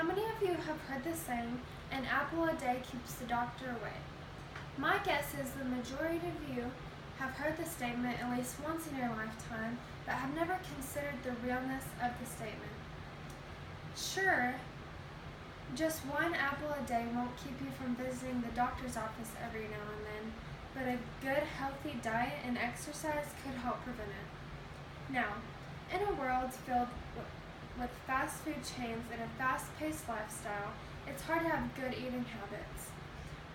many of you have heard the saying, an apple a day keeps the doctor away? My guess is the majority of you have heard the statement at least once in your lifetime, but have never considered the realness of the statement. Sure, just one apple a day won't keep you from visiting the doctor's office every now and then, but a good, healthy diet and exercise could help prevent it. Now, in a world filled with fast food chains and a fast-paced lifestyle, it's hard to have good eating habits.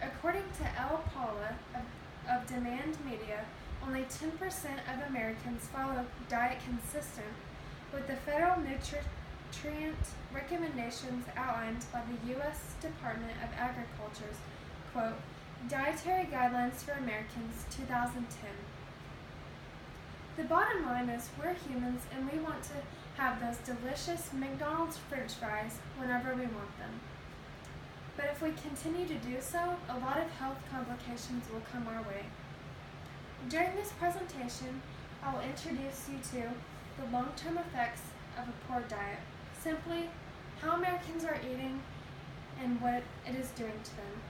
According to El Paula of Demand Media, only 10% of Americans follow diet consistent with the federal nutrient recommendations outlined by the U.S. Department of Agriculture's, quote, Dietary Guidelines for Americans, 2010. The bottom line is we're humans and we want to have those delicious McDonald's French fries whenever we want them. But if we continue to do so, a lot of health complications will come our way. During this presentation, I will introduce you to the long-term effects of a poor diet, simply how Americans are eating and what it is doing to them.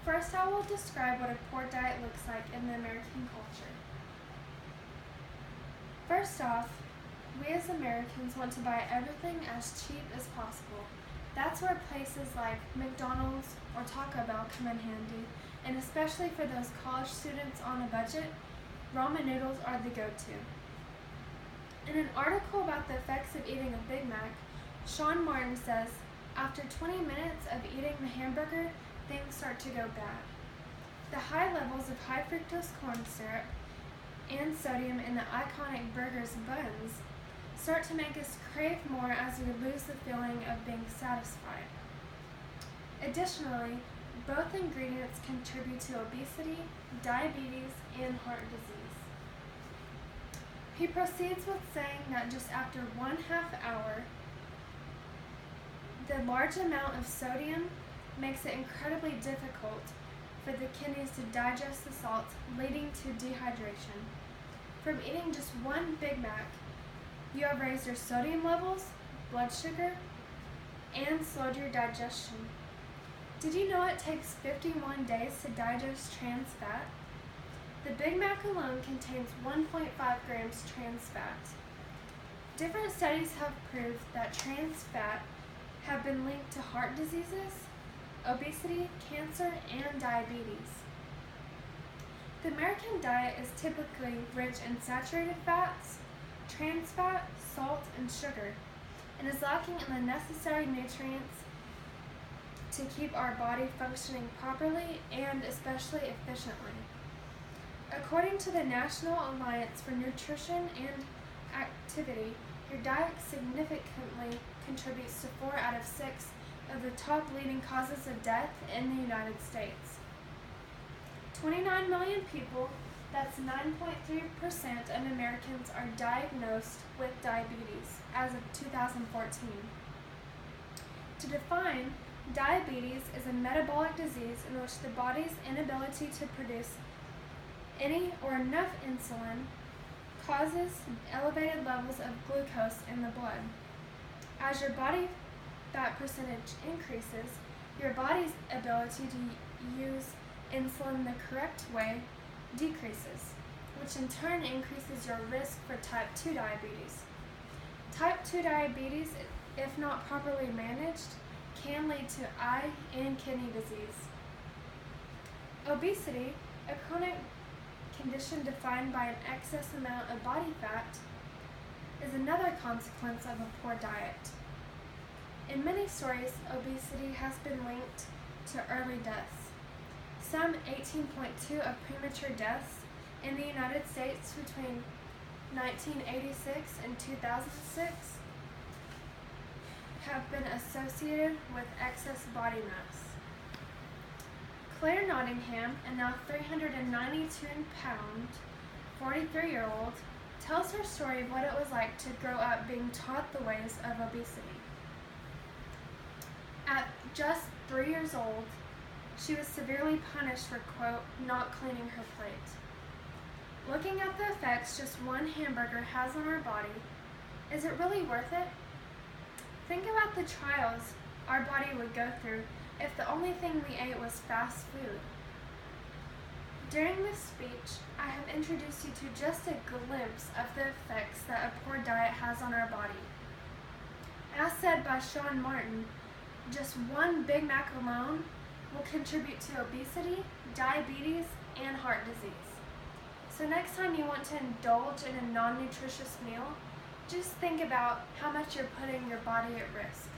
First, I will describe what a poor diet looks like in the American culture. First off, we as Americans want to buy everything as cheap as possible. That's where places like McDonald's or Taco Bell come in handy, and especially for those college students on a budget, ramen noodles are the go-to. In an article about the effects of eating a Big Mac, Sean Martin says, after 20 minutes of eating the hamburger, things start to go bad. The high levels of high fructose corn syrup and sodium in the iconic burger's buns start to make us crave more as we lose the feeling of being satisfied. Additionally, both ingredients contribute to obesity, diabetes, and heart disease. He proceeds with saying that just after 1/2 hour, the large amount of sodium makes it incredibly difficult for the kidneys to digest the salt, leading to dehydration. From eating just one Big Mac, you have raised your sodium levels, blood sugar, and slowed your digestion. Did you know it takes 51 days to digest trans fat? The Big Mac alone contains 1.5 grams trans fat. Different studies have proved that trans fat have been linked to heart diseases, obesity, cancer, and diabetes. The American diet is typically rich in saturated fats, trans fat, salt, and sugar, and is lacking in the necessary nutrients to keep our body functioning properly and especially efficiently. According to the National Alliance for Nutrition and Activity, your diet significantly contributes to 4 out of 6 of the top leading causes of death in the United States. 29 million people, that's 9.3% of Americans, are diagnosed with diabetes as of 2014. To define, diabetes is a metabolic disease in which the body's inability to produce any or enough insulin causes elevated levels of glucose in the blood. As your body fat percentage increases, your body's ability to use insulin the correct way decreases, which in turn increases your risk for type 2 diabetes. Type 2 diabetes, if not properly managed, can lead to eye and kidney disease. Obesity, a chronic condition defined by an excess amount of body fat, is another consequence of a poor diet. In many stories, obesity has been linked to early deaths. Some 18.2% of premature deaths in the United States between 1986 and 2006 have been associated with excess body mass. Claire Nottingham, a now 392-pound, 43-year-old, tells her story of what it was like to grow up being taught the ways of obesity. At just 3 years old, she was severely punished for, quote, not cleaning her plate. Looking at the effects just one hamburger has on our body, is it really worth it? Think about the trials our body would go through if the only thing we ate was fast food. During this speech, I have introduced you to just a glimpse of the effects that a poor diet has on our body. As said by Sean Martin, just one Big Mac alone will contribute to obesity, diabetes, and heart disease. So next time you want to indulge in a non-nutritious meal, just think about how much you're putting your body at risk.